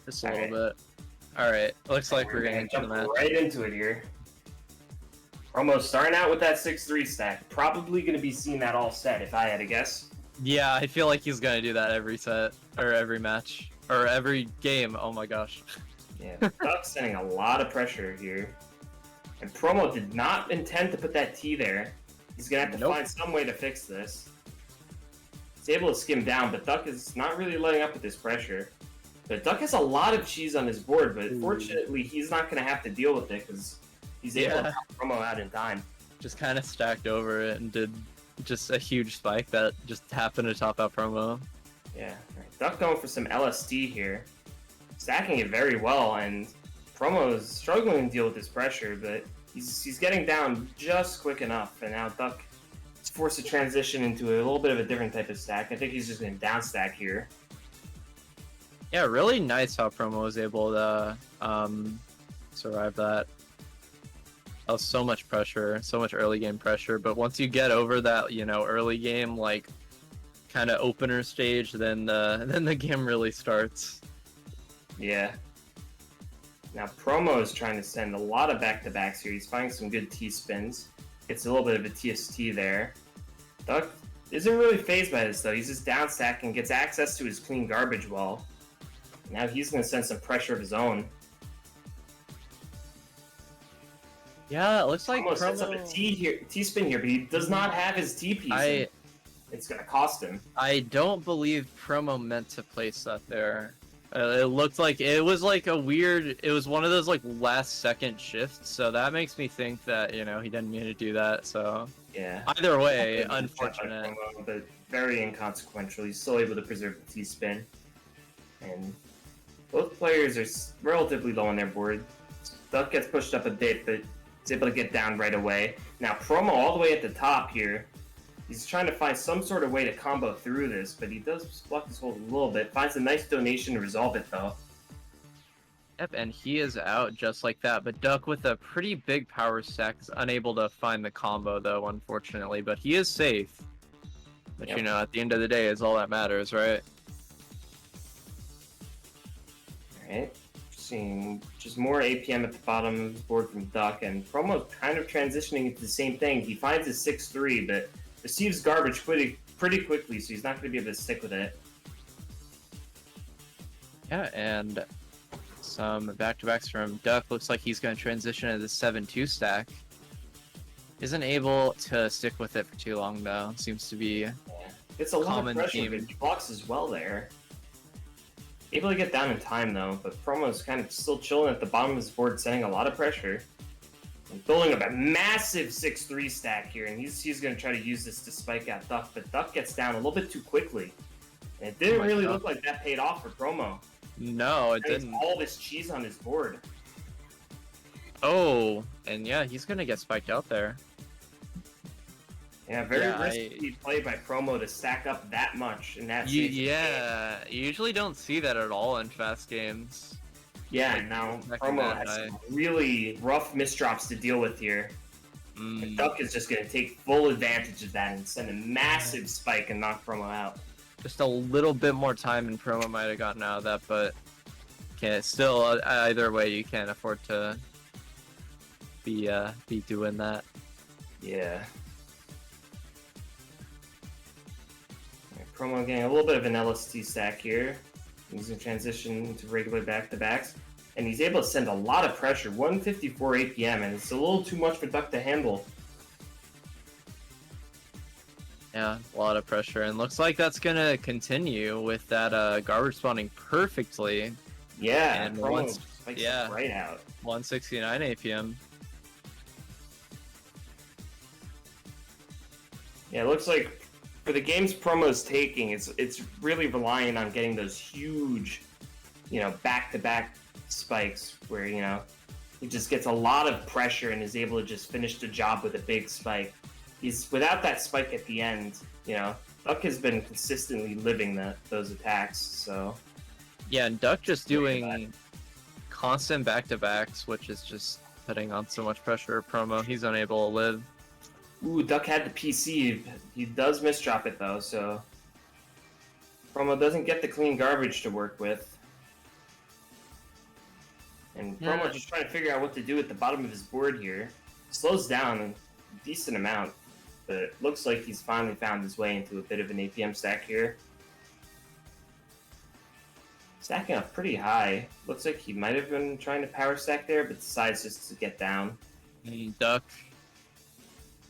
Just a little bit. Alright, looks like we're gonna jump that. right into it here. Promo starting out with that 6-3 stack. Probably going to be seeing that all set, if I had to guess. Yeah, I feel like he's gonna do that every set, or every match, or every game. Oh my gosh. Yeah, Duck's sending a lot of pressure here. And Promo did not intend to put that T there. He's going to have to find some way to fix this. He's able to skim down, but Duck is not really letting up with this pressure. But Duck has a lot of cheese on his board, but fortunately he's not going to have to deal with it because he's able to help Promo out in time. Just kind of stacked over it and did just a huge spike that just happened to top out Promo. Yeah, Duck going for some LSD here. Stacking it very well, and Promo is struggling to deal with this pressure, but he's getting down just quick enough, and now Duck is forced to transition into a little bit of a different type of stack. I think he's just going to down stack here. Yeah, really nice how Promo was able to survive that. That was so much pressure, so much early game pressure, but once you get over that, you know, early game, like, kind of opener stage, then the game really starts. Yeah. Now Promo is trying to send a lot of back-to-backs here. He's finding some good T-spins. Gets a little bit of a TST there. Duck isn't really phased by this, though. He's just down stacking, gets access to his clean garbage well. Now he's going to send some pressure of his own. Yeah, it looks like Promo sets up a T-spin here, but he does not have his T-piece. It's going to cost him. I don't believe Promo meant to place that there. It looked like it was like a weird. It was one of those like last second shifts, so that makes me think that, you know, he didn't mean to do that. So yeah. Either way, unfortunate. Promo, but very inconsequential. He's still able to preserve the T-spin, and both players are relatively low on their board. Duck gets pushed up a bit, but he's able to get down right away. Now Promo all the way at the top here. He's trying to find some sort of way to combo through this, but he does block his hold a little bit. Finds a nice donation to resolve it, though. Yep, and he is out just like that. But Duck, with a pretty big power stack, is unable to find the combo, though, unfortunately. But he is safe. But, you know, at the end of the day, is all that matters, right? Alright. Seeing just more APM at the bottom of the board from Duck, and Promo kind of transitioning into the same thing. He finds his 6-3, but receives garbage pretty quickly, so he's not going to be able to stick with it. Yeah, and some back-to-backs from Duck. Looks like he's going to transition into the 7-2 stack. Isn't able to stick with it for too long, though. Seems to be it's a lot of pressure, but he blocks as well there. Able to get down in time, though, but Promo's kind of still chilling at the bottom of his board, sending a lot of pressure. Building up a massive 6-3 stack here, and he's going to try to use this to spike out Duck, but Duck gets down a little bit too quickly. And it didn't really look like that paid off for Promo. No, it didn't. All this cheese on his board. Oh, and yeah, he's going to get spiked out there. Yeah, very risky play by Promo to stack up that much in that Yeah, you usually don't see that at all in fast games. Yeah, and now Promo has some really rough misdrops to deal with here. And Duck is just going to take full advantage of that and send a massive spike and knock Promo out. Just a little bit more time and Promo might have gotten out of that, but still, either way, you can't afford to be doing that. Yeah. Promo getting a little bit of an LST stack here. He's going to transition to regular back-to-backs. And he's able to send a lot of pressure, 154 APM, and it's a little too much for Duck to handle. Yeah, a lot of pressure, and looks like that's going to continue with that garbage spawning perfectly. Yeah, and Promo spikes right out. 169 APM. Yeah, it looks like for the games Promo's taking, it's really relying on getting those huge, you know, back-to-back spikes where, you know, he just gets a lot of pressure and is able to just finish the job with a big spike. He's without that spike at the end, you know, Duck has been consistently living those attacks, so yeah, and Duck just doing constant back-to-backs, which is just putting on so much pressure. Promo, he's unable to live. Ooh, Duck had the PC. He does misdrop it, though, so Promo doesn't get the clean garbage to work with. And Promo just trying to figure out what to do at the bottom of his board here. Slows down a decent amount, but it looks like he's finally found his way into a bit of an APM stack here. Stacking up pretty high. Looks like he might have been trying to power stack there, but decides just to get down. Duck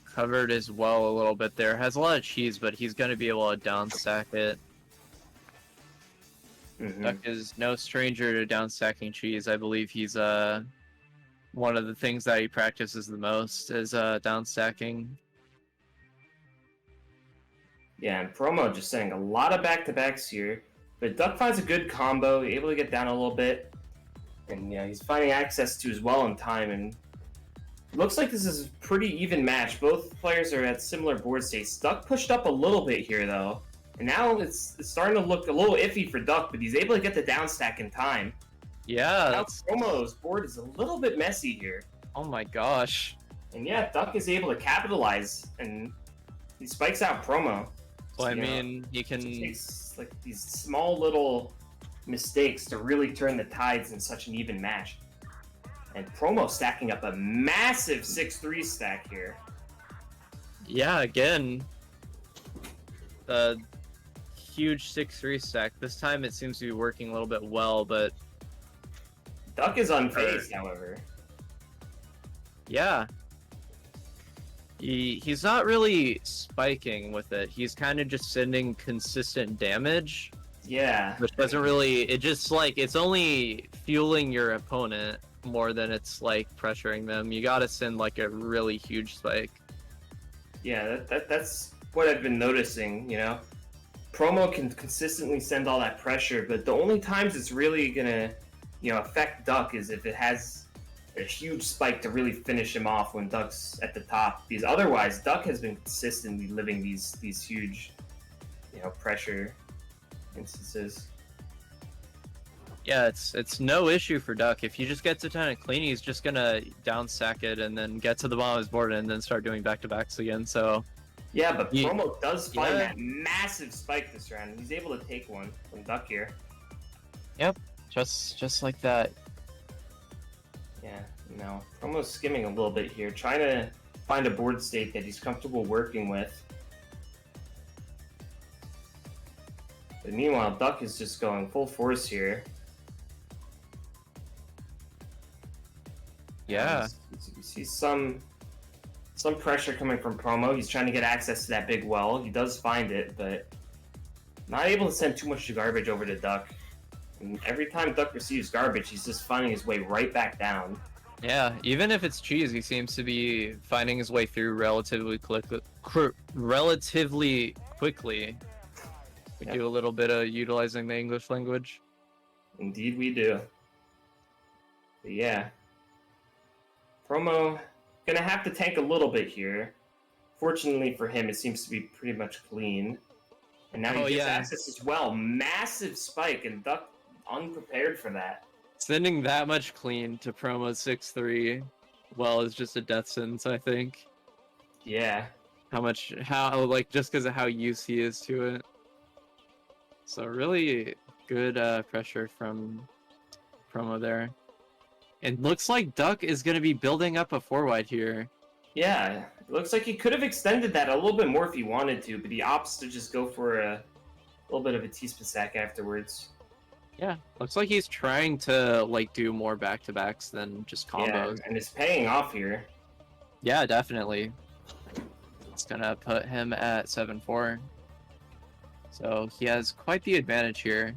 covered as well a little bit there. Has a lot of cheese, but he's going to be able to down stack it. Duck is no stranger to down stacking cheese. I believe he's one of the things that he practices the most is down stacking. Yeah, and Promo just setting a lot of back-to-backs here. But Duck finds a good combo, able to get down a little bit. And yeah, he's finding access to as well in time. And it looks like this is a pretty even match. Both players are at similar board states. Duck pushed up a little bit here, though. And now it's starting to look a little iffy for Duck, but he's able to get the down stack in time. Yeah. Now Promo's board is a little bit messy here. Oh my gosh. And yeah, Duck is able to capitalize, and he spikes out Promo. Well, I mean, he can... It takes like these small little mistakes to really turn the tides in such an even match. And Promo stacking up a massive 6-3 stack here. Yeah, again, a huge 6-3 stack. This time it seems to be working a little bit well, but... Duck is unfazed, however. Yeah. He's not really spiking with it. He's kind of just sending consistent damage. Yeah. Which doesn't really... It just, like, it's only fueling your opponent more than it's, like, pressuring them. You gotta send, like, a really huge spike. Yeah, that's what I've been noticing, you know? Promo can consistently send all that pressure, but the only times it's really gonna, you know, affect Duck is if it has a huge spike to really finish him off when Duck's at the top. Because otherwise, Duck has been consistently living these huge, you know, pressure instances. Yeah, it's no issue for Duck. If he just gets a ton of clean, he's just gonna down stack it and then get to the bottom of his board and then start doing back-to-backs again, so... Yeah, but Promo does find that massive spike this round. He's able to take one from Duck here. Yep, just like that. Yeah, no. Promo's skimming a little bit here, trying to find a board state that he's comfortable working with. But meanwhile, Duck is just going full force here. Yeah. You see some pressure coming from Promo. He's trying to get access to that big well. He does find it, but not able to send too much garbage over to Duck. And every time Duck receives garbage, he's just finding his way right back down. Yeah, even if it's cheese, he seems to be finding his way through relatively quickly. We do a little bit of utilizing the English language. Indeed we do. But yeah. Promo gonna have to tank a little bit here. Fortunately for him, it seems to be pretty much clean. And now he gets access as well. Massive spike, and Duck unprepared for that. Sending that much clean to Promo 6-3, well, is just a death sentence, I think. Yeah. Like, just because of how used he is to it. So really good pressure from Promo there. It looks like Duck is going to be building up a 4-wide here. Yeah, it looks like he could have extended that a little bit more if he wanted to, but he opts to just go for a little bit of a T-spin stack afterwards. Yeah, looks like he's trying to, like, do more back-to-backs than just combos. Yeah, and it's paying off here. Yeah, definitely. It's going to put him at 7-4. So he has quite the advantage here.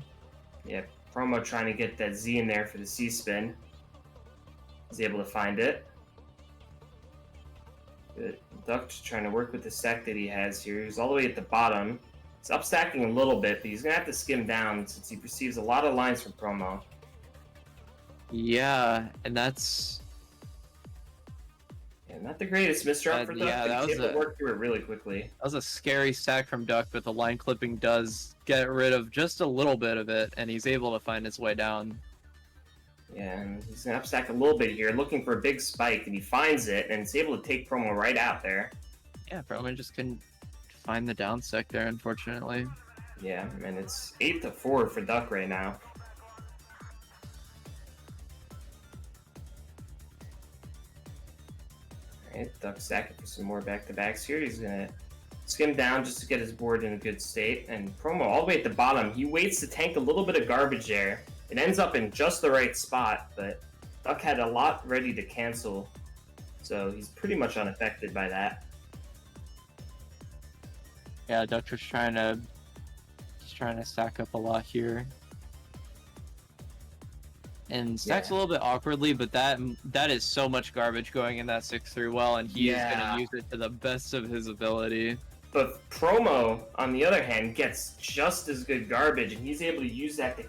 Yeah, Promo trying to get that Z in there for the C-spin. He's able to find it. But Duck just trying to work with the stack that he has here. He's all the way at the bottom. He's upstacking a little bit, but he's going to have to skim down since he receives a lot of lines from Promo. Yeah, and that's... Yeah, not the greatest misdrop for Duck, but he's able to work through it really quickly. That was a scary stack from Duck, but the line clipping does get rid of just a little bit of it, and he's able to find his way down. Yeah, and he's going to upstack a little bit here, looking for a big spike, and he finds it, and it's able to take Promo right out there. Yeah, Promo just couldn't find the down stack there, unfortunately. Yeah, and it's 8-4 for Duck right now. Okay, Duck sacking for some more back-to-backs here. He's gonna skim down just to get his board in a good state. And Promo all the way at the bottom. He waits to tank a little bit of garbage there. It ends up in just the right spot, but Duck had a lot ready to cancel. So he's pretty much unaffected by that. Yeah, Duck was trying to stack up a lot here. And stacks a little bit awkwardly, but that is so much garbage going in that 6-3 well, and he is going to use it to the best of his ability. But Promo, on the other hand, gets just as good garbage, and he's able to use that to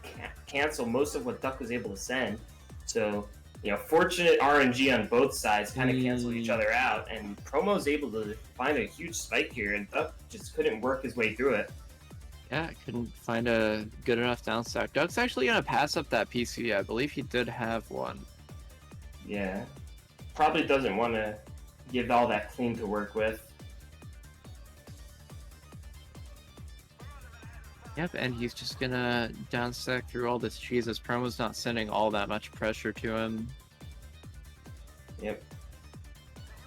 cancel most of what Duck was able to send. So, you know, fortunate RNG on both sides kind of cancel each other out, and Promo's able to find a huge spike here, and Duck just couldn't work his way through it. Yeah, couldn't find a good enough downstack. Duck's actually going to pass up that PC. I believe he did have one. Yeah. Probably doesn't want to give all that clean to work with. Yep, and he's just going to downstack through all this cheese as Promo's not sending all that much pressure to him. Yep.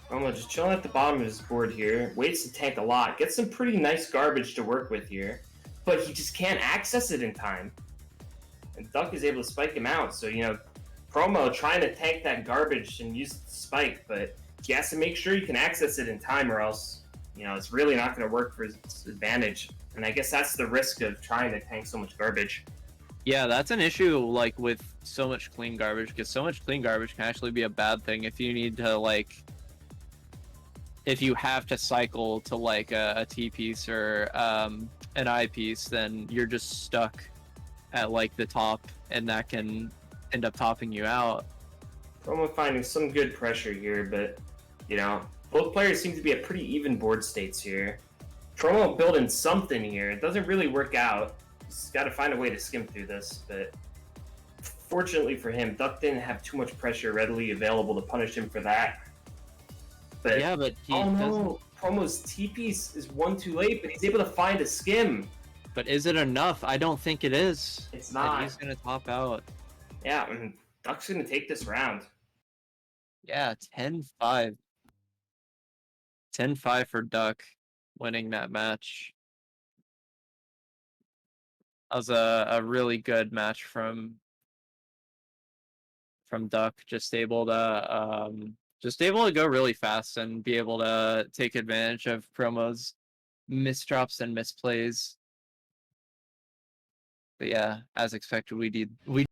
Promo just chilling at the bottom of his board here. Waits to tank a lot. Gets some pretty nice garbage to work with here. But he just can't access it in time. And Duck is able to spike him out. So, you know, Promo trying to tank that garbage and use it to spike, but he has to make sure he can access it in time, or else, you know, it's really not going to work for his advantage. And I guess that's the risk of trying to tank so much garbage. Yeah, that's an issue, like, with so much clean garbage, because so much clean garbage can actually be a bad thing if you need to, like, if you have to cycle to, like, a T-piece or an I-piece, then you're just stuck at, like, the top, and that can end up topping you out. Promo finding some good pressure here, but, you know, both players seem to be at pretty even board states here. Promo building something here. It doesn't really work out. He's got to find a way to skim through this, but fortunately for him, Duck didn't have too much pressure readily available to punish him for that. But yeah, but he no, Promo's T-piece is one too late, but he's able to find a skim. But is it enough? I don't think it is. It's not. And he's gonna top out. Yeah, and Duck's gonna take this round. Yeah, 10-5. 10-5 for Duck, winning that match. That was a really good match from Duck. Just able to go really fast and be able to take advantage of Promo's misdrops and misplays. But yeah, as expected, we